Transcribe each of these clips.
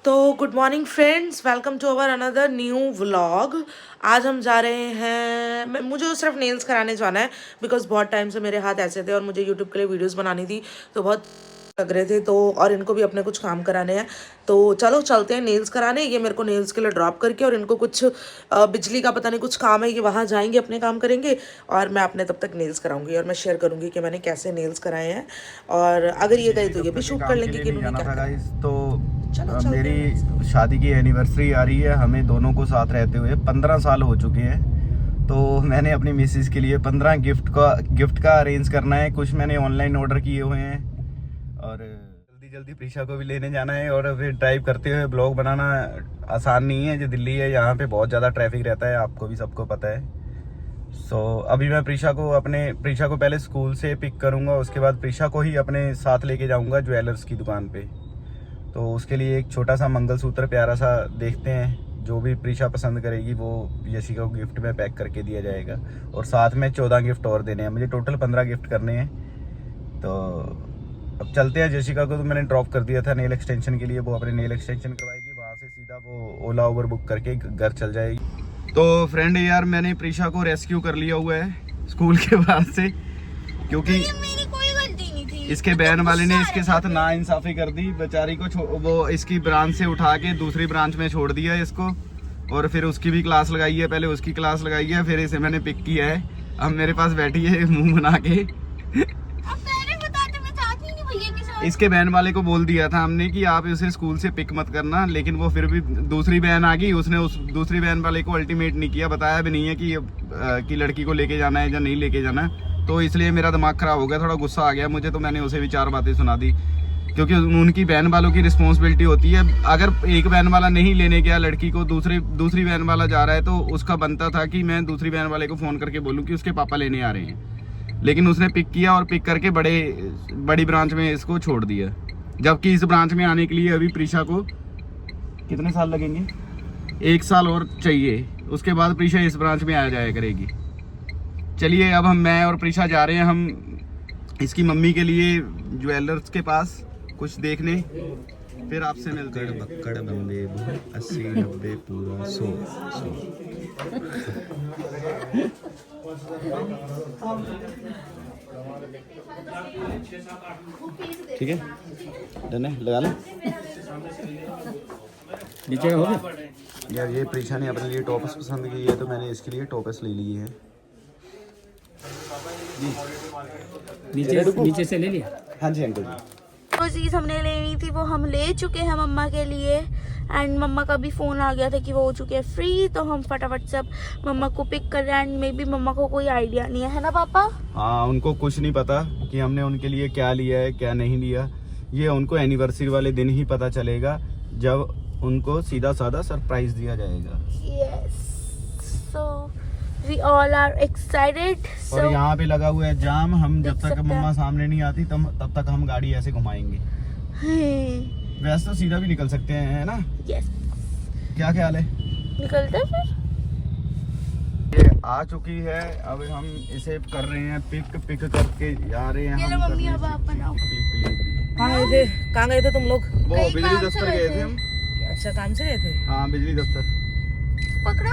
तो good morning friends, welcome to our another new vlog. आज हम जा रहे हैं, मुझे सिर्फ नेल्स कराने जाना है बिकॉज बहुत टाइम से मेरे हाथ ऐसे थे और मुझे यूट्यूब के लिए वीडियोस बनानी थी तो बहुत लग रहे थे। तो और इनको भी अपने कुछ काम कराने हैं, तो चलो चलते हैं नेल्स कराने। ये मेरे को नेल्स के लिए ड्रॉप करके, और इनको कुछ बिजली का पता नहीं कुछ काम है, ये वहाँ जाएंगे अपने काम करेंगे और मैं अपने तब तक नेल्स कराऊंगी और मैं शेयर करूंगी कि मैंने कैसे नेल्स कराए हैं। और अगर ये गए तो ये भी शूट कर लेंगे कि इन्होंने क्या करा। तो मेरी शादी की एनिवर्सरी आ रही है, हमें दोनों को साथ रहते हुए 15 साल हो चुके हैं। तो मैंने अपनी मिसेस के लिए 15 गिफ्ट का अरेंज करना है। कुछ मैंने ऑनलाइन ऑर्डर किए हुए हैं और जल्दी प्रीशा को भी लेने जाना है। और फिर ड्राइव करते हुए ब्लॉग बनाना आसान नहीं है, जो दिल्ली है यहाँ पे बहुत ज़्यादा ट्रैफिक रहता है, आपको भी सबको पता है। अभी मैं प्रीशा को पहले स्कूल से पिक करूँगा, उसके बाद प्रीशा को ही अपने साथ लेके जाऊँगा ज्वेलर्स की दुकान पे। तो उसके लिए एक छोटा सा मंगलसूत्र प्यारा सा देखते हैं, जो भी प्रीशा पसंद करेगी वो यशिका को गिफ्ट में पैक करके दिया जाएगा। और साथ में 14 गिफ्ट और देने हैं, मुझे टोटल 15 गिफ्ट करने हैं। तो अब चलते हैं। यशिका को तो मैंने ड्रॉप कर दिया था नेल एक्सटेंशन के लिए, वो अपने नेल एक्सटेंशन करवाएगी, वहाँ से सीधा वो ओला उबर बुक करके घर चल जाएगी। तो फ्रेंड यार, मैंने प्रीशा को रेस्क्यू कर लिया हुआ है स्कूल के बाहर से, क्योंकि इसके बहन वाले ने इसके साथ नाइंसाफी कर दी बेचारी को। वो इसकी ब्रांच से उठा के दूसरी ब्रांच में छोड़ दिया है इसको, और फिर उसकी भी क्लास लगाई है, पहले उसकी क्लास लगाई है, फिर इसे मैंने पिक किया है। अब मेरे पास बैठी है मुंह बना के। इसके बहन वाले को बोल दिया था हमने कि आप इसे स्कूल से पिक मत करना, लेकिन वो फिर भी दूसरी बहन आ गई, उसने उस दूसरी बहन वाले को अल्टीमेट नहीं किया, बताया भी नहीं है कि लड़की को लेके जाना है या नहीं लेके जाना है। तो इसलिए मेरा दिमाग खराब हो गया, थोड़ा गुस्सा आ गया मुझे। तो मैंने उसे भी 4 बातें सुना दी, क्योंकि उनकी बहन वालों की रिस्पॉन्सिबिलिटी होती है। अगर एक बहन वाला नहीं लेने गया लड़की को, दूसरी बहन वाला जा रहा है, तो उसका बनता था कि मैं दूसरी बहन वाले को फ़ोन करके बोलूँ कि उसके पापा लेने आ रहे हैं। लेकिन उसने पिक किया और पिक करके बड़ी ब्रांच में इसको छोड़ दिया, जबकि इस ब्रांच में आने के लिए अभी प्रीशा को कितने साल लगेंगे? 1 साल और चाहिए, उसके बाद प्रीशा इस ब्रांच में आ जाया करेगी। चलिए, अब मैं और प्रीशा जा रहे हैं हम इसकी मम्मी के लिए ज्वेलर्स के पास कुछ देखने, फिर आपसे मिलते हैं। बक्कड़ बम्बे 80 90 पूरा 100 ठीक है, डन है, लगा लें। नीचे हो गया यार, ये प्रीशा ने अपने लिए टॉपस पसंद की है, तो मैंने इसके लिए टॉपस ले लिए हैं। नीचे से ले लिया। हाँ जी अंकल जी। जो चीज़ हमने लेनी थी वो हम ले चुके हैं मम्मा के लिए, एंड मम्मा का भी फ़ोन आ गया था कि वो हो चुके हैं फ्री। तो हम फटाफट से अब मम्मा को पिक कर रहे हैं, एंड मे बी मम्मा को कोई आइडिया नहीं है ना पापा? हाँ, उनको कुछ नहीं पता कि हमने उनके लिए क्या लिया है क्या नहीं लिया। ये उनको एनिवर्सरी वाले दिन ही पता चलेगा, जब उनको सीधा साधा सरप्राइज दिया जाएगा। Yes, so we all are excited. और यहाँ पे लगा हुआ है जाम, हम जब तक मम्मा सामने नहीं आती तब तक हम गाड़ी ऐसे घुमाएंगे। वैसे तो सीधा भी निकल सकते हैं, है ना? यस, क्या ख्याल है? निकलते फिर। ये आ चुकी है, अब हम इसे कर रहे हैं पिक करके जा रहे हैं। चलो मम्मी, अब आप बनाओ। कहाँ गए थे तुम लोग? वो बिजली दफ्तर गए थे हम। अच्छा, काम से गए थे? हाँ, बिजली दफ्तर। पकड़ो।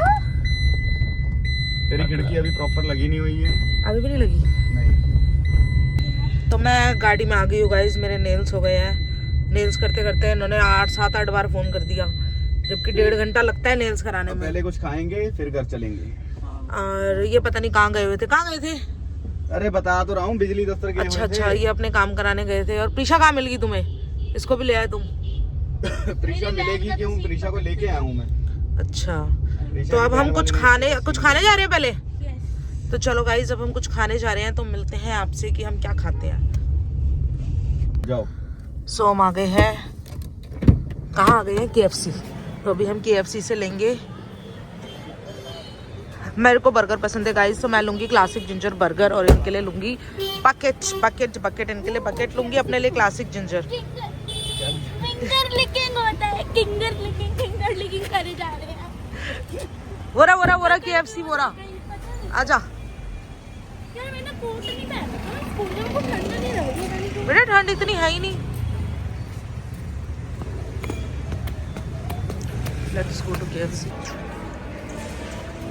तेरी खिड़की अभी प्रॉपर लगी नहीं हुई है। अभी भी नहीं लगी? नहीं। तो मैं गाड़ी में आ गई हूँ गाइज, मेरे नेल्स हो गए हैं। नेल्स करते करते इन्होंने 7-8 बार फोन कर दिया, जबकि 1.5 घंटा लगता है नेल्स कराने में। पहले कुछ खाएंगे फिर घर चलेंगे। और ये पता नहीं कहाँ गए हुए थे। कहाँ गए थे? अरे बता तो रहा हूँ, बिजली दफ्तर गए हुए थे। अच्छा, ये अपने काम कराने गए थे। और प्रीशा कहाँ मिल गई तुम्हें? इसको भी ले आए तुम? प्रीशा मिलेगी क्यों? प्रीशा को लेके आया हूँ मैं। अच्छा, तो अब हम कुछ खाने जा रहे हैं पहले। तो चलो गाइज, अब हम कुछ खाने जा रहे हैं, तो मिलते हैं आपसे कि हम क्या खाते हैं। जाओ। सो हम आ गए हैं, कहाँ आ गए हैं? KFC। तो अभी हम KFC से लेंगे। मेरे को बर्गर पसंद है गाइज, तो मैं लूंगी क्लासिक जिंजर बर्गर, और इनके लिए लूंगी बकेट इनके लिए बकेट लूंगी, अपने लिए क्लासिक जिंजर। फिंगर लिकिंग होता है, फिंगर लिकिंग करे जा रहे हैं। बोरा KFC बोरा, आजा। यार मैंने कोट नहीं पहना था, स्कूल में को ठंड नहीं लग रही। बेटा ठंड इतनी है ही नहीं। Let's go to KFC।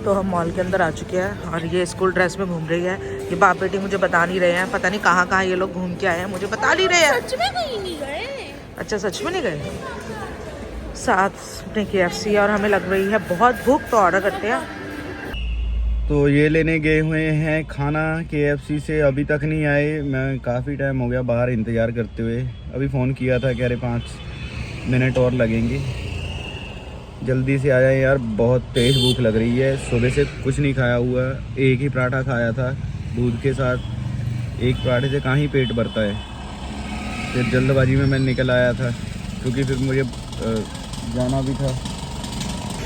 तो हम मॉल के अंदर आ चुके हैं और ये स्कूल ड्रेस में घूम रही है। ये बाप बेटी मुझे बता नहीं रहे हैं, पता नहीं कहाँ कहाँ ये लोग घूम के आए हैं, मुझे बता नहीं रहे हैं। सच में कहीं नहीं गए? अच्छा सच में नहीं गए? साथ में KFC और हमें लग रही है बहुत भूख, तो ऑर्डर करते हैं। तो ये लेने गए हुए हैं खाना KFC से, अभी तक नहीं आए। मैं काफ़ी टाइम हो गया बाहर इंतज़ार करते हुए। अभी फ़ोन किया था, कह रहे 5 मिनट और लगेंगे, जल्दी से आ जाए यार, बहुत तेज़ भूख लग रही है। सुबह से कुछ नहीं खाया हुआ, एक ही पराठा खाया था दूध के साथ। एक पराठे से कहाँ ही पेट भरता है। फिर जल्दबाजी में मैं निकल आया था क्योंकि फिर मुझे जाना भी था।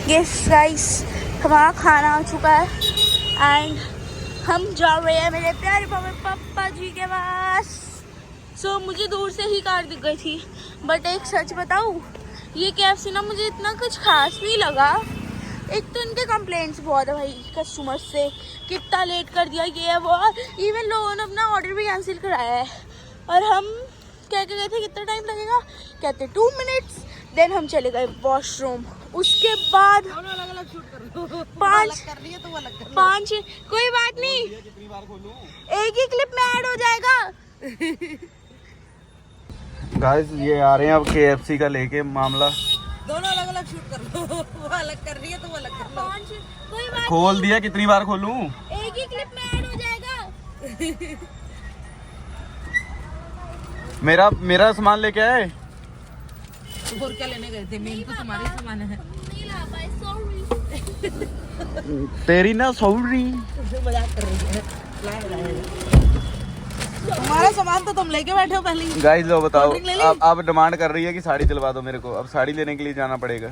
यस गाइस, हमारा खाना आ चुका है एंड हम जा रहे हैं मेरे प्यारे पापा जी के पास। सो मुझे दूर से ही कार दिख गई थी, बट एक सच बताऊँ, ये KFC ना मुझे इतना कुछ खास नहीं लगा। एक तो इनके कंप्लेंट्स बहुत है भाई कस्टमर से, कितना लेट कर दिया ये है वो। इवन लोगों ने अपना ऑर्डर भी कैंसिल कराया है और हम कह के गए थे कितना टाइम लगेगा, कहते 2 मिनट्स। देन हम चले गए वॉशरूम, उसके बाद 5 कोई बात नहीं, एक ही क्लिप में ऐड हो जाएगा। गाइस ये आ रहे हैं अब KFC का लेके मामला। दोनों अलग अलग शूट कर लो, वो अलग कर रही है तो वो अलग कर लो। कोई बात खोल दिया, कितनी बार खोलूं? एक ही क्लिप में ऐड हो जाएगा। मेरा सामान लेके आए। और क्या लेने गए थे? मेन तो तुम्हारे सामान है। नहीं ला पाए, सॉरी। तेरी ना सॉरी। मजाक कर रही है। हमारा सामान तो तुम लेके बैठे हो पहले ही। गाइस लो बताओ, कोल्ड ड्रिंक ले ली? अब डिमांड कर रही है कि साड़ी दिलवा दो मेरे को। अब साड़ी लेने के लिए जाना पड़ेगा।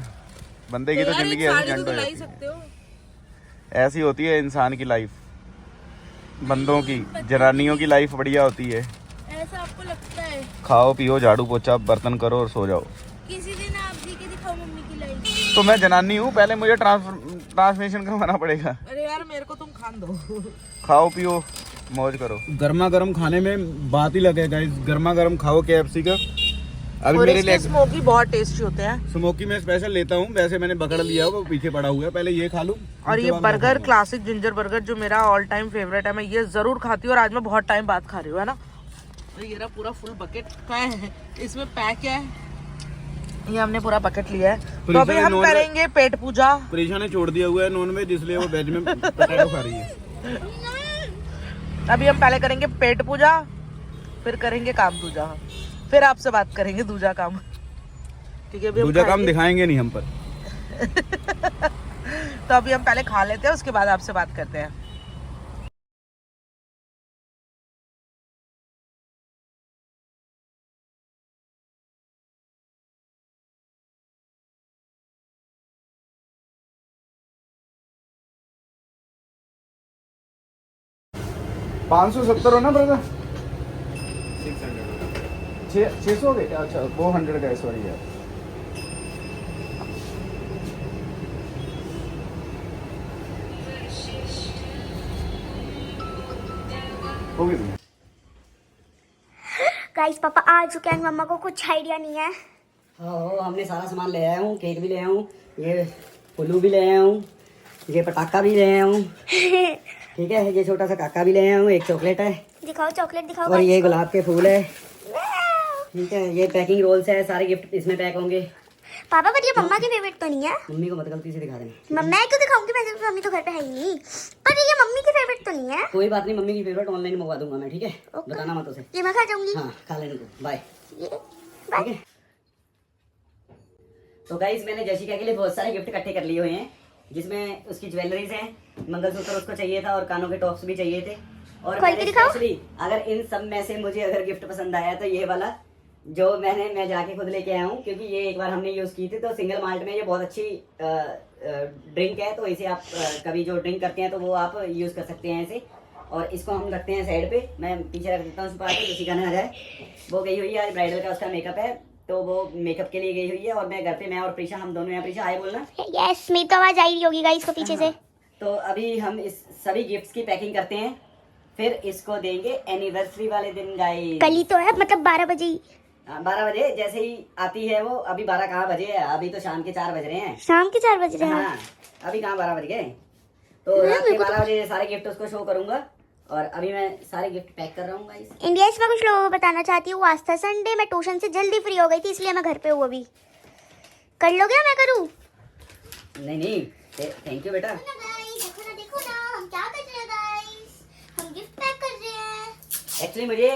बंदे की तो जिंदगी ऐसी झंड हो ला ही जाती सकते हो। है। ऐसी होती है इंसान की लाइफ, बंदों की, जनानियों की लाइफ बढ़िया होती है। ऐसा आपको लगता है? खाओ पियो, झाड़ू पोछा बर्तन करो और सो जाओ। किसी दिन आप जी के दिखाओ मम्मी की लाइफ। तो मैं जनानी हूँ, पहले मुझे ट्रांसमिशन करवाना पड़ेगा। अरे यार मेरे को तुम खान दो। खाओ पियो मौज करो। गर्मा गर्म खाने में बात ही लगे गाइस। गर्मा गर्म खाओ KFC का। अभी और मेरे इसके लिए स्मोकी बहुत टेस्टी होते हैं। स्मोकी में स्पेशल लेता हूँ, वैसे मैंने पकड़ लिया, वो पीछे पड़ा हुआ है, पहले ये खा लूं। और ये बर्गर, क्लासिक जिंजर बर्गर जो मेरा ऑल टाइम फेवरेट है, मैं ये जरूर खाती हूँ और आज मैं बहुत टाइम बाद खा रही हूँ, है ना। ये रहा पूरा फुल बकेट का है, इसमें पैक है। ये हमने पूरा बकेट लिया है। तो अभी हम करेंगे पेट पूजा। प्रीशा ने छोड़ दिया हुआ है नॉनवेज, इसलिए वो वेज में पोटैटो खा रही है। अभी हम पहले करेंगे पेट पूजा, फिर करेंगे काम दूजा, फिर आपसे बात करेंगे दूजा काम, क्योंकि अभी दूजा काम दिखाएंगे नहीं हम पर। तो अभी हम पहले खा लेते हैं, उसके बाद आपसे बात करते हैं। $570 हो ना ब्रदर? 600 हो गए क्या? अच्छा वो 100 का है, सॉरी यार। हो गई। गाइस पापा आ चुके हैं, मम्मा को कुछ आइडिया नहीं है। हाँ हमने सारा सामान ले आया हूँ, केक भी ले आया हूँ, ये फुल्लू भी ले आया हूँ, ये पटाखा भी ले आया हूँ, ठीक है, ये छोटा सा काका भी ले आया हूँ, एक चॉकलेट है, दिखाओ चॉकलेट दिखाओ। और ये गुलाब के फूल है, ठीक है, ये पैकिंग रोल्स है, सारे गिफ्ट इसमें पैक होंगे। पापा पर ये मम्मा की फेवरेट तो नहीं है? मम्मी को मत गलती से दिखा देना। मैं क्यों दिखाऊंगी, वैसे मम्मी तो घर पे है ही नहीं। पर ये मम्मी की फेवरेट तो नहीं है? कोई बात नहीं, मम्मी की फेवरेट ऑनलाइन मंगवा दूंगा मैं, ठीक है, बताना मत उसे। ये मैं खा जाऊंगी। हाँ खा लेने को, बाय। ये ठीक है। तो गाइस मैंने जशिका के लिए बहुत सारे गिफ्ट इकट्ठे कर लिए हुए हैं, जिसमें उसकी ज्वेलरीज हैं, मंगलसूत्र उसको चाहिए था और कानों के टॉप्स भी चाहिए थे। और खोल के दिखाओ। स्पेशली अगर इन सब में से मुझे अगर गिफ्ट पसंद आया तो ये वाला जो मैं जाके खुद लेके आया हूँ, क्योंकि ये एक बार हमने यूज़ की थी, तो सिंगल माल्ट में ये बहुत अच्छी ड्रिंक है, तो इसे आप कभी जो ड्रिंक करते हैं तो वो आप यूज़ कर सकते हैं इसे। और इसको हम रखते हैं साइड पे, मैं पीछे रख देता हूँ छुपा के, जशिका ना आ जाए। वो गई हुई है आज, ब्राइडल का उसका मेकअप है, तो वो मेकअप के लिए गई हुई है, और मैं घर पे, मैं और प्रीशा हम दोनों हैं। प्रीशा आए बोलना। यस, मेरी तो आवाज आ रही होगी गाइस को पीछे से। तो अभी हम इस सभी गिफ्ट्स की पैकिंग करते हैं, फिर इसको देंगे एनिवर्सरी वाले दिन गाइस। कल ही तो है, मतलब 12 बजे ही। 12 बजे जैसे ही आती है वो। अभी 12 कहाँ बजे है, अभी तो शाम के 4 बज रहे हैं। शाम के 4 बज रहे हैं। हाँ अभी कहाँ 12 बज गए। तो रात के 12 बजे सारे गिफ्ट उसको शो करूंगा। और अभी मैं सारे गिफ्ट पैक कर रहा हूँ गाइस। इंडिया में कुछ लोगों को बताना चाहती हूँ, आज था संडे, मैं ट्यूशन से जल्दी फ्री हो गई थी इसलिए मैं घर पे हूँ अभी। कर लोगे या मैं करूँ? नहीं थैंक यू बेटा। देखो ना हम क्या कर रहे हैं गाइस, हम गिफ्ट पैक कर रहे हैं। एक्चुअली मुझे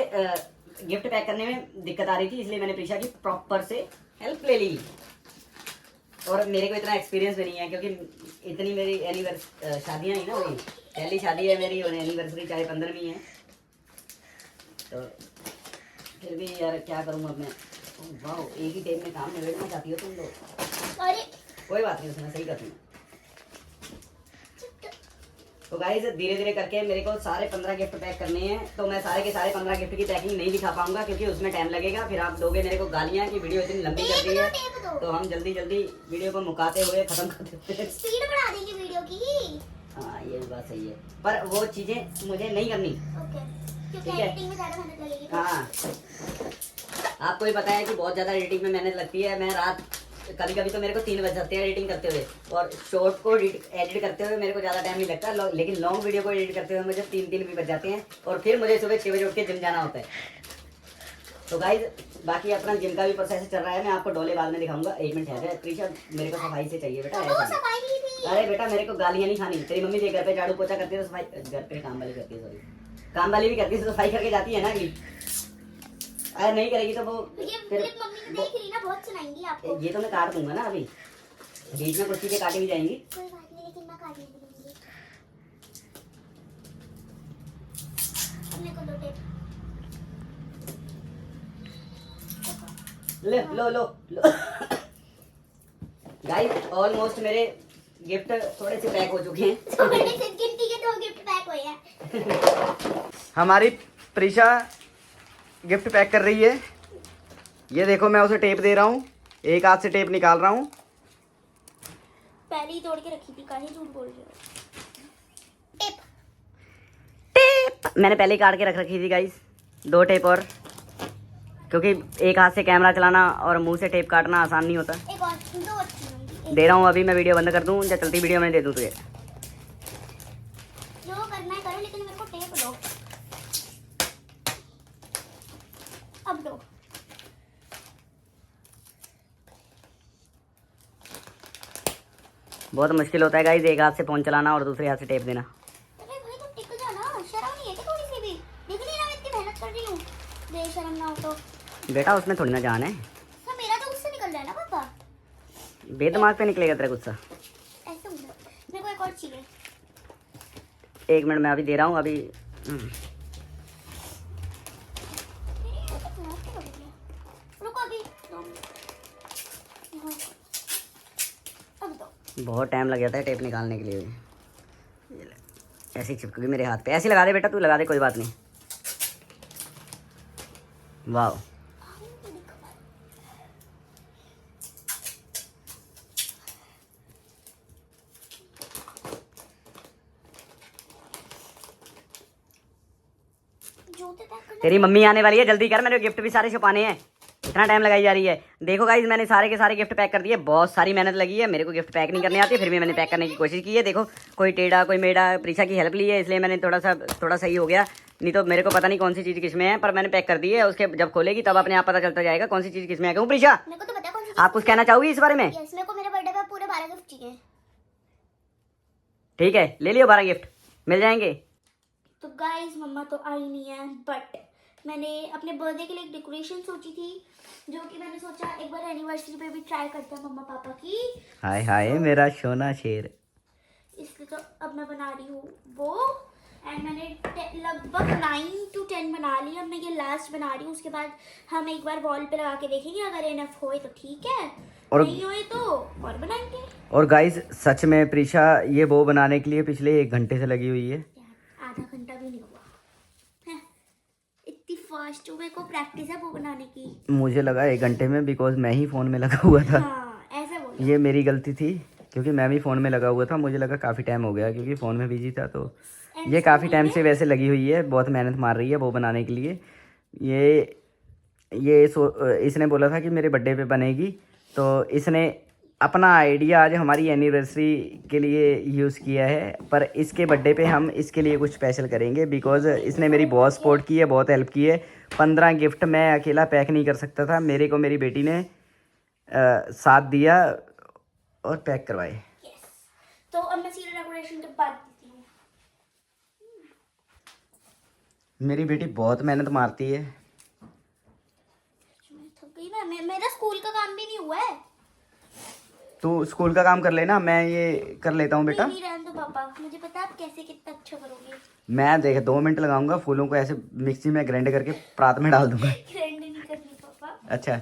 गिफ्ट पैक करने में दिक्कत आ रही थी, इसलिए मैंने प्रीशा की प्रॉपर से हेल्प ले ली। और मेरे को इतना एक्सपीरियंस भी नहीं है क्योंकि इतनी मेरी शादियाँ ही ना हुई, पहली शादी है मेरी और एनिवर्सरी चाहे 15वीं है। तो फिर भी यार क्या करूँ अब मैं। वाह एक ही टाइम में काम निबेड़ना चाहती हो तुम लोग। अरे कोई बात नहीं, उसमें सही कर दूँगा। तो गाइस धीरे धीरे करके मेरे को सारे 15 गिफ्ट पैक करने हैं। तो मैं सारे के सारे 15 गिफ्ट की पैकिंग नहीं दिखा पाऊंगा क्योंकि उसमें टाइम लगेगा। फिर आप दोगे मेरे को गालियां कि वीडियो इतनी लंबी कर दी है। तो हम जल्दी जल्दी वीडियो को मुकाते हुए खत्म करते हैं। स्पीड बढ़ा देंगे वीडियो की। हाँ ये बात सही है, पर वो चीजें मुझे नहीं करनी। ओके, क्योंकि ठीक है। एडिटिंग में ज्यादा मेहनत लगेगी। हाँ आपको ही पता है कि बहुत ज्यादा एडिटिंग में मेहनत लगती है। मैं रात कभी कभी तो मेरे को 3 बज जाते हैं एडिटिंग करते हुए, और शॉर्ट को एडिट करते हुए मेरे को ज़्यादा टाइम नहीं लगता। लेकिन लॉन्ग वीडियो को एडिट करते हुए मुझे 3 भी बज जाते हैं। और फिर मुझे सुबह 6 बजे उठ के जिम जाना होता है। तो गाइज बाकी अपना जिम का भी प्रोसेस चल रहा है, मैं आपको डोले बाद में दिखाऊंगा। 1 मिनट ठहर। प्रीशा मेरे को सफाई से चाहिए बेटा, ऐसा नहीं। अरे बेटा मेरे को गालियाँ नहीं खानी। तेरी मम्मी देख घर पे झाड़ू पोछा करती है तो सफाई, घर पे काम वाली करती है, सॉरी काम वाली भी करती है तो सफाई करके जाती है ना अगली। अरे नहीं करेगी तो वो फिर मम्मी ने देख ली ना, बहुत सुनाएंगी आपको। ये तो मैं काट दूंगा ना, अभी बीच में कुछ चीजें काटी भी जाएंगी। कोई बात नहीं, लेकिन मैं काट दूंगी। अपने को दो टेप। लो लो लो गाइस ऑलमोस्ट मेरे गिफ्ट थोड़े से पैक हो चुके हैं। थोड़े से गिनती के 2 गिफ्ट पैक हुए हैं। हमारी प्रीशा गिफ्ट पैक कर रही है। ये देखो मैं उसे टेप दे रहा हूँ, एक हाथ से टेप निकाल रहा हूँ। पहले ही तोड़ के रखी थी, काहे झूठ बोल रहे हो? टेप टेप मैंने पहले ही काट के रख रखी थी गाइस, 2 टेप और, क्योंकि एक हाथ से कैमरा चलाना और मुंह से टेप काटना आसान नहीं होता। एक और 2 अच्छी होंगी। दे रहा हूँ अभी, मैं वीडियो बंद कर दूँ या चलती वीडियो में दे दूँ तुझे? जो करना है करो, लेकिन मेरे को टेप दो। अब दो। बहुत मुश्किल होता है गाइस एक हाथ से फोन चलाना और दूसरे हाथ से टेप देना। अरे भाई तुम टिक जा ना, शर्म नहीं है क्या थोड़ी सी भी? देख नहीं रहा मैं इतनी मेहनत कर रही हूँ? बेशर्म ना हो तो। बेटा उसमें थोड़ी ना जान है, सब मेरा तो गुस्सा निकल रहा है ना पापा। बेदिमाग पे निकलेगा तेरा गुस्सा। ऐसे हो रहा है। मेरे को एक और चाहिए। 1 मिनट मैं अभी दे रहा हूँ अभी। रुको अभी 2 मिनट। यहाँ। अब दो। बहुत टाइम लग जाता है टेप निकालने के लिए। ये ले, ऐसे ही चिपक गई मेरे हाथ पे। ऐसे लगा दे बेटा, तू लगा दे, कोई बात नहीं। वाह जूते पैक करना। तेरी मम्मी आने वाली है, जल्दी कर, मेरे गिफ्ट भी सारे छुपाने हैं। इतना टाइम लगाई जा रही है। देखो गाइस मैंने सारे के सारे गिफ्ट पैक कर दिए। बहुत सारी मेहनत लगी है, मेरे को गिफ्ट पैक नहीं करने आती, फिर भी मैंने पैक करने की कोशिश की है। देखो कोई टेढ़ा कोई मेढ़ा, प्रीशा की हेल्प ली है इसलिए मैंने थोड़ा सही हो गया। नहीं तो मेरे को पता नहीं कौन सी चीज़ किसमें है, पर मैंने पैक कर दी है। उसके जब खोलेगी तब अपने आप पता चलता जाएगा कौन सी चीज़ किसमें है। क्यों प्रीशा, मेरे को तो पता है कौन सी आप कुछ कहना चाहोगी इस बारे में? यस, मेरे को मेरे बर्थडे पे पूरे 12 गिफ्ट चाहिए। ठीक है ले लियो, 12 गिफ्ट मिल जाएंगे। तो गाइस मम्मा तो आई नहीं है, बट मैंने अपने बर्थडे के लिए एक डेकोरेशन सोची थी, जो कि मैंने सोचा एक बार एनिवर्सरी पे भी ट्राई करते हैं मम्मा पापा की। हाय हाय मेरा सोना शेर। इसलिए तो अब मैं बना रही हूँ वो। एंड मैंने लगभग 9 to 10 बना ली। अब मैं ये लास्ट बना रही हूँ, उसके बाद हम एक बार वॉल पे लगा के देखेंगे। अगर एनफ होए तो ठीक है, और नहीं होए तो और बनाएंगे। और गाइस सच में प्रीशा ये वो बनाने के लिए पिछले 1 घंटे से लगी हुई है। यार आधा घंटा भी नहीं हुआ है, इतनी फास्ट मेरे को प्रैक्टिस है वो बनाने की। मुझे लगा 1 घंटे में, बिकॉज मैं ही फ़ोन में लगा हुआ था। हाँ ऐसा बोलो। ये मेरी गलती थी क्योंकि मैं भी फ़ोन में लगा हुआ था। मुझे लगा काफ़ी टाइम हो गया क्योंकि फ़ोन में बिजी था। तो ये काफ़ी टाइम से वैसे लगी हुई है, बहुत मेहनत मार रही है वो बनाने के लिए। ये इसने बोला था कि मेरे बर्थडे पे बनेगी, तो इसने अपना आइडिया आज हमारी एनिवर्सरी के लिए यूज़ किया है। पर इसके बर्थडे पे हम इसके लिए कुछ स्पेशल करेंगे, बिकॉज़ इसने मेरी बहुत सपोर्ट की है, बहुत हेल्प की है। 15 गिफ्ट मैं अकेला पैक नहीं कर सकता था, मेरे को मेरी बेटी ने साथ दिया और पैक करवाए। तो अब मैं सीधे डेकोरेशन के बाद देती हूँ। मेरी बेटी बहुत मेहनत मारती है। मैं थक गई ना, मेरा स्कूल का काम भी नहीं हुआ है। तू स्कूल का काम कर लेना, मैं ये कर लेता हूँ बेटा। नहीं रहने दो पापा, मुझे पता है आप कैसे कितना अच्छा करोगे। मैं देख 2 मिनट लगाऊंगा, फूलों को ऐसे मिक्सी में ग्राइंड करके परात में डाल दूंगा। ग्राइंड नहीं करनी पापा। अच्छा,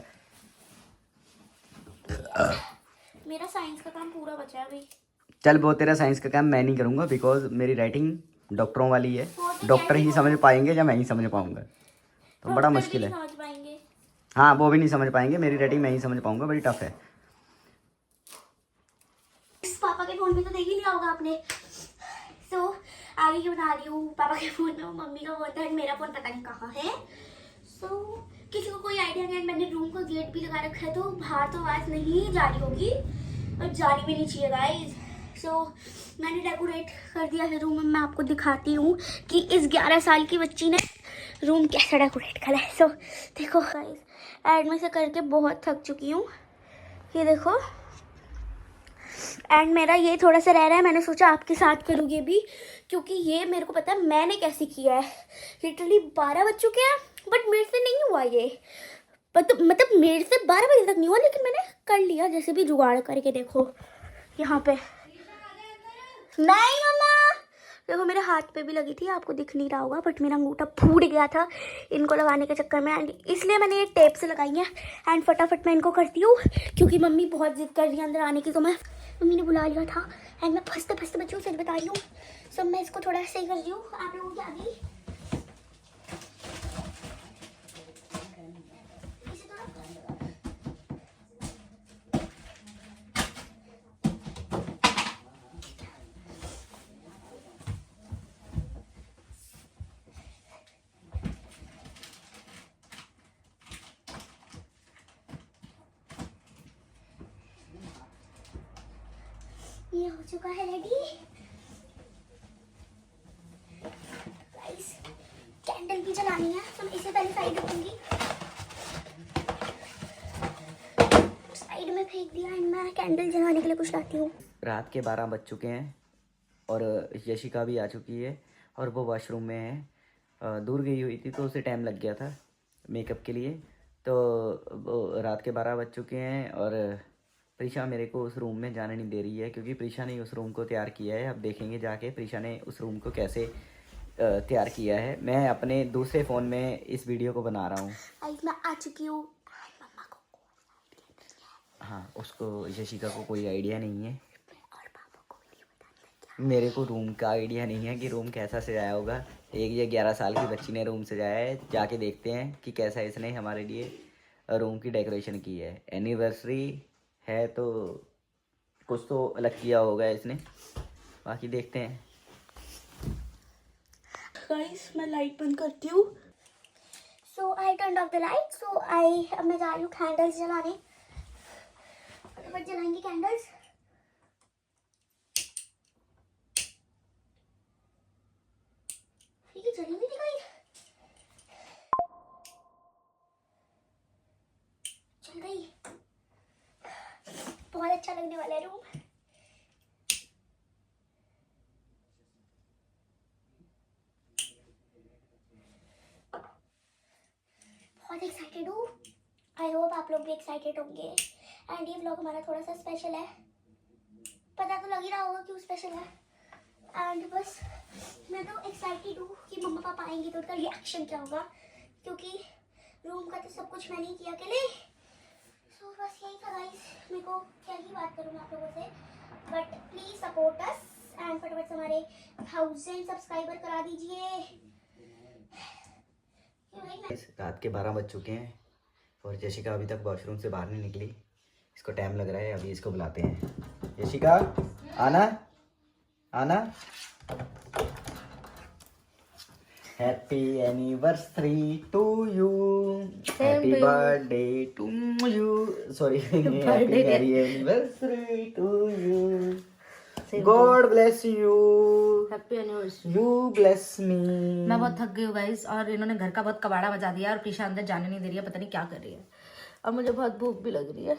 मेरा साइंस का काम पूरा बचा है अभी। चल वो तेरा साइंस का काम मैं नहीं करूँगा, बिकॉज मेरी राइटिंग डॉक्टरों वाली है। डॉक्टर ही समझ पाएंगे या मैं ही समझ पाऊँगा, तो बड़ा मुश्किल है। समझ पाएंगे। हाँ, वो भी नहीं समझ पाएंगे, मेरी राइटिंग मैं ही समझ पाऊँगा, बड़ी टफ है। पापा के फोन में तो देख ही लिया होगा आपने। सो आगे की बता रही हूँ, पापा के फोन में मम्मी का फोन था, मेरा फोन पता नहीं कहाँ है। सो किसी को कोई आइडिया नहीं, मैंने रूम का गेट भी लगा रखा है, तो बाहर तो आवाज़ नहीं जा रही होगी और जानी भी नहीं चाहिए गाइस। सो मैंने डेकोरेट कर दिया है रूम। मैं आपको दिखाती हूँ कि इस 11 साल की बच्ची ने रूम कैसे डेकोरेट करा है। सो देखो गाइस, एड में से करके बहुत थक चुकी हूँ, ये देखो। एंड मेरा ये थोड़ा सा रह रहा है, मैंने सोचा आपके साथ करूँगी भी, क्योंकि ये मेरे को पता है मैंने कैसे किया है। लिटरली 12 बज चुके हैं, बट मेरे से नहीं हुआ ये। मतलब मेरे से 12 बजे तक नहीं हुआ, लेकिन मैंने कर लिया जैसे भी जुगाड़ करके। देखो यहाँ पे नहीं मम्मा, देखो मेरे हाथ पे भी लगी थी, आपको दिख नहीं रहा होगा, बट मेरा अंगूठा फूट गया था इनको लगाने के चक्कर में, एंड इसलिए मैंने ये टेप से लगाई है। एंड फटाफट मैं इनको करती हूँ, क्योंकि मम्मी बहुत जिद कर रही है अंदर आने की, तो मैं मम्मी ने बुला लिया था। एंड मैं फंसते फंसते बच्चों से बता रही हूँ। सो मैं इसको थोड़ा सही कर रही हूँ आप लोगों के आगे। ये हो चुका है रेडी गाइस। कैंडल भी जलानी है, तो मैं इसे पहले साइड रखूंगी। साइड में फेंक दिया, एंड मैं कैंडल जलाने के लिए कुछ लाती हूँ। रात के 12 बज चुके हैं और यशिका भी आ चुकी है और वो वॉशरूम में है। दूर गई हुई थी तो उसे टाइम लग गया था मेकअप के लिए, तो वो रात के 12 बज चुके हैं और प्रीशा मेरे को उस रूम में जाने नहीं दे रही है, क्योंकि प्रीशा ने उस रूम को तैयार किया है। अब देखेंगे जाके प्रीशा ने उस रूम को कैसे तैयार किया है। मैं अपने दूसरे फ़ोन में इस वीडियो को बना रहा हूँ। गाइस मैं आ चुकी हूँ। मम्मा को हाँ, उसको यशिका को कोई आइडिया नहीं है, और पापा को भी नहीं पता। मेरे को रूम का आइडिया नहीं है कि रूम कैसा सजाया होगा। एक ये 11 साल की बच्ची ने रूम सजाया है, जाके देखते हैं कि कैसा इसने हमारे लिए रूम की डेकोरेशन की है। एनिवर्सरी है तो कुछ तो अलग किया होगा इसने, बाकी देखते हैं। गाइस मैं लाइट बंद करती हूँ। So I turn off the light. So अब मैं जा रही हूँ कैंडल्स जलाने। फटाफट जलाएंगे कैंडल्स। ये जली नहीं थी गाइस, चल गई। बहुत अच्छा लगने वाला है रूम। बहुत एक्साइटेड हूँ। आई होप आप लोग भी एक्साइटेड होंगे। एंड ये व्लॉग हमारा थोड़ा सा स्पेशल है, पता तो लग ही रहा होगा क्यों स्पेशल है। एंड बस मैं तो एक्साइटेड हूँ कि मम्मा पापा आएंगे तो उनका रिएक्शन क्या होगा, क्योंकि रूम का तो सब कुछ मैंने ही किया अकेले। सो बस यही था गाइस, मेरे को क्या ही बात करूँ मैं आप लोगों से, but please support us and फटाफट से हमारे 1000 सब्सक्राइबर करा दीजिए। रात के 12 बज चुके हैं और यशिका अभी तक वॉशरूम से बाहर नहीं निकली। इसको टाइम लग रहा है, अभी इसको बुलाते हैं। यशिका आना आना। Happy anniversary to you, happy birthday to you, sorry happy anniversary to you, God bless you, happy anniversary. You bless me. मैं बहुत थक गई हूँ गाइस, और इन्होंने घर का बहुत कबाड़ा बजा दिया और प्रीशा अंदर जाने नहीं दे रही है, पता नहीं क्या कर रही है। अब मुझे बहुत भूख भी लग रही है।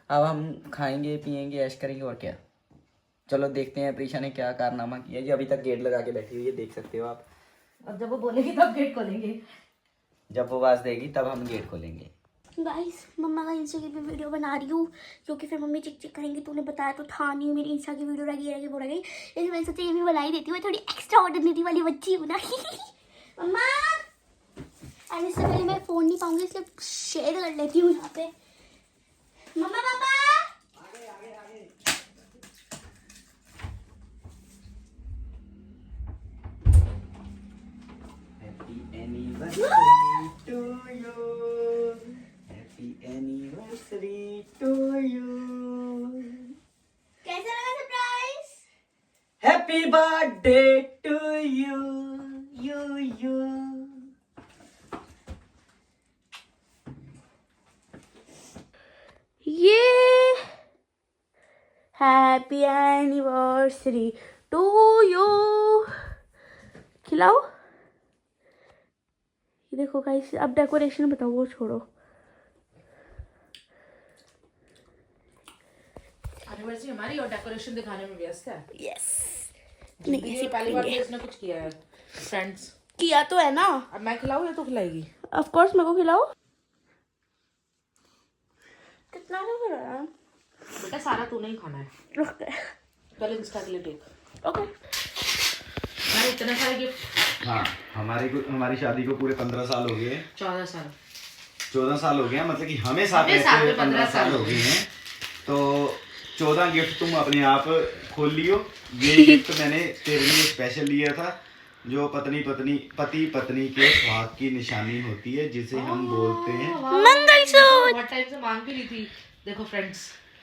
अब हम खाएंगे पिएंगे ऐश करेंगे और क्या। चलो देखते हैं प्रीशा ने क्या कारनामा किया जी। अभी तक गेट लगा के बैठी हुई है, देख सकते हो आप। अब जब वो बोलेगी तब गेट खोलेंगे। जब वो आवाज देगी तब हम गेट खोलेंगे। गाइस मम्मा का इंस्टा की वीडियो बना रही हूँ, क्योंकि फिर मम्मी चिक चिक करेंगी। तूने बताया तो था नहीं, मेरी इंस्टा की वीडियो रह गई वो रह गई, इसलिए मैंने सोचा ये भी बना ही देती हूँ। मैं थोड़ी एक्स्ट्रा ऑर्डिनरी वाली बच्ची हूँ ना। मम्मा एंड इससे पहले मैं फ़ोन नहीं पाऊंगी, इसलिए शेयर कर लेती हूँ यहाँ पे। Mamma papa happy anniversary to you, happy anniversary to you, कैसा लगा surprise? Happy birthday to you, you. ये हैप्पी एनिवर्सरी टू यू, खिलाओ। ये देखो गाइस, अब डेकोरेशन बताओ, वो छोड़ो। एनिवर्सरी हमारी और डेकोरेशन दिखाने में व्यस्त है। यस जिंदगी में पहली बार इसने कुछ किया है फ्रेंड्स। किया तो है ना। अब मैं खिलाऊं या तू खिलाएगी? ऑफ कोर्स मेरे को खिलाओ। कितना लग रहा है? बेटा सारा तूने ही खाना है। ओके चल इंस्टा के लिए टेक। ओके। मैंने इतने सारे गिफ्ट। हाँ, हमारी शादी को पूरे 15 साल हो गए। 14 साल 14 साल हो गए, मतलब कि हमें साथ रहते हुए 15 साल हो गए हैं। तो 14 गिफ्ट तुम अपने आप खोल लियो। ये गिफ्ट मैंने तेरे लिए स्पेशल लिया था, जो पति पत्नी के सुहाग की निशानी होती है, जिसे हम बोलते हैं मंगलसूत्र। बहुत टाइम से मांग भी ली थी। देखो फ्रेंड्स,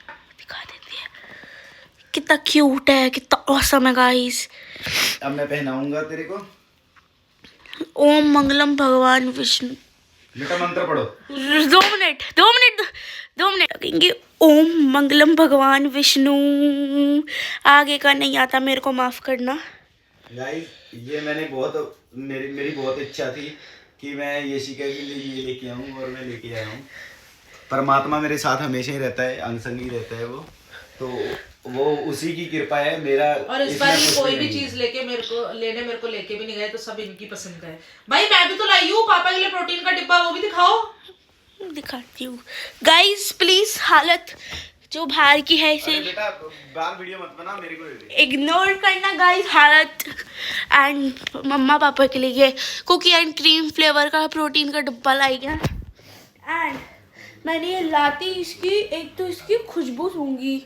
दिखा देती है कितना क्यूट है, कितना ऑसम है गाइस। अब मैं पहनाऊंगा तेरे को। ओम मंगलम भगवान विष्णु। बेटा मंत्र पढ़ो। 2 मिनट लगेंगे। ओम मंगलम भगवान विष्णु। आगे का नहीं आता, मेरे को माफ करना। गाइस ये मैंने मेरी बहुत इच्छा थी कि मैं यशिका के लिए ये लेके आऊँ, और मैं लेके आया हूँ। परमात्मा मेरे साथ हमेशा ही रहता है, अंग ही रहता है वो, तो वो उसी की कृपा है। मेरा और इस बार ये कोई भी चीज मेरे को लेके भी नहीं गए, तो सब इनकी पसंद का है। भाई मैं भी तो लाई हूँ पापा के लिए प्रोटीन का डिब्बा, वो भी दिखाओ। दिखाती हूँ गाइस, प्लीज। हालत जो बाहर की है इसे बेटा बाहर वीडियो मत बना, मेरे को दे दे। इग्नोर करना गाइस। हालत एंड मम्मा पापा के लिए कुकी एंड क्रीम फ्लेवर का प्रोटीन का डब्बा लाई है। एंड मैंने ये लाती इसकी, एक तो इसकी खुशबू सूंघी,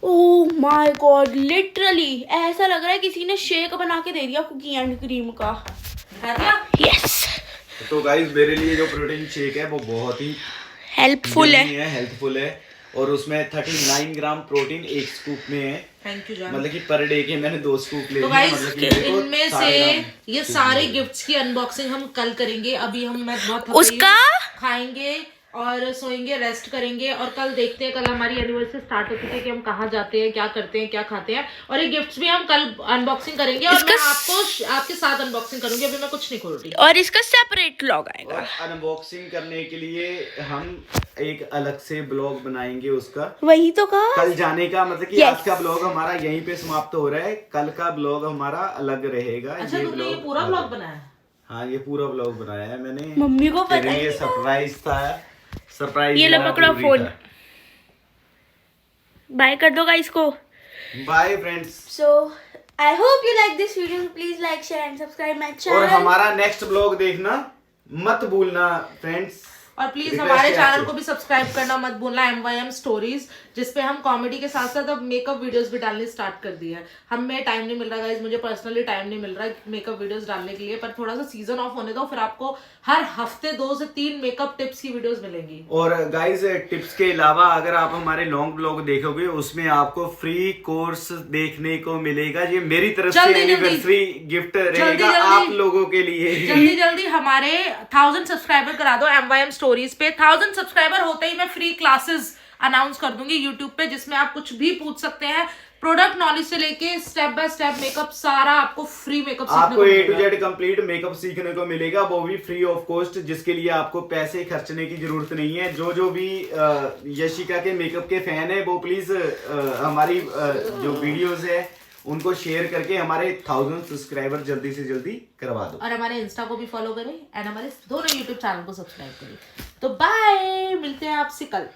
ओह माय गॉड, लिटरली ऐसा लग रहा है किसी ने शेक बना के दे दिया कुकी एंड क्रीम का। यस। तो गाइस मेरे लिए जो प्रोटीन शेक है वो बहुत ही हेल्पफुल है, हेल्पफुल है, और उसमें 39 ग्राम प्रोटीन एक स्कूप में है। थैंक यू जान। मतलब कि पर डे के मैंने 2 स्कूप ले तो लिए। गाइस मतलब कि मेरे को इनमें से ये सारे गिफ्ट्स की अनबॉक्सिंग हम कल करेंगे। अभी मैं बहुत थक गई हूँ। उसका खाएंगे और सोएंगे, रेस्ट करेंगे, और कल देखते हैं। कल हमारी एनिवर्सरी स्टार्ट होती है कि हम कहाँ जाते हैं, क्या करते हैं, क्या खाते हैं, और ये गिफ्ट्स भी हम कल अनबॉक्सिंग करेंगे। और मैं आपके साथ अनबॉक्सिंग करूंगी। अभी मैं कुछ नहीं खोल रही। और इसका सेपरेट व्लॉग आएगा। और अनबॉक्सिंग करने के लिए हम एक अलग से ब्लॉग बनाएंगे उसका। वही तो कहा कल जाने का, मतलब कि Yes. आज का ब्लॉग हमारा यहीं पे समाप्त हो रहा है। कल का ब्लॉग हमारा अलग रहेगा। अच्छा तुमने ये पूरा ब्लॉग बनाया? हाँ ये पूरा ब्लॉग बनाया है मैंने। मम्मी को पता तेरे लिए सरप्राइज था। सरप्राइज ये लो पकड़ो फोन। बाय कर दो गाइस को। Bye friends. So I hope you like this video. Please like share and subscribe my channel. और हमारा नेक्स्ट ब्लॉग देखना मत भूलना फ्रेंड्स। और प्लीज Request हमारे है चैनल आपसे। को भी सब्सक्राइब करना मत भूलना, MYM स्टोरीज, जिसपे हम कॉमेडी के साथ साथ अब मेकअप वीडियोस भी डालनी स्टार्ट कर दी है। हमें टाइम नहीं मिल रहा गाइस, मुझे पर्सनली टाइम नहीं मिल रहा मेकअप वीडियोस डालने के लिए, पर थोड़ा सा सीजन ऑफ होने दो, फिर आपको हर हफ्ते 2 से 3 मेकअप टिप्स की वीडियोस मिलेंगी। और गाइस टिप्स के अलावा अगर आप हमारे लॉन्ग ब्लॉग देखोगे उसमें आपको फ्री कोर्स देखने को मिलेगा। ये मेरी तरफ से जल्दी- एनिवर्सरी गिफ्ट रहेगा जल्दी- आप लोगों के लिए। जल्दी हमारे 1000 सब्सक्राइबर करा दो MYM स्टोरीज पे। 1000 सब्सक्राइबर होते ही मैं फ्री क्लासेस अनाउंस कर दूंगी यूट्यूब पे, जिसमें आप कुछ भी पूछ सकते हैं, प्रोडक्ट नॉलेज से लेके स्टेप बाय स्टेप मेकअप, सारा आपको फ्री मेकअप सीखने आपको को A to मिलेगा। Z कंप्लीट मेकअप सीखने को मिलेगा, वो भी फ्री ऑफ कॉस्ट, जिसके लिए आपको पैसे खर्चने की जरूरत नहीं है। जो भी यशिका के मेकअप के फैन है वो प्लीज हमारी जो वीडियोस है उनको शेयर करके हमारे 1000 सब्सक्राइबर जल्दी से जल्दी करवा दो। और हमारे इंस्टा को भी फॉलो करें एंड हमारे दोनों यूट्यूब चैनल को सब्सक्राइब करें। तो बाय, मिलते हैं आपसे कल।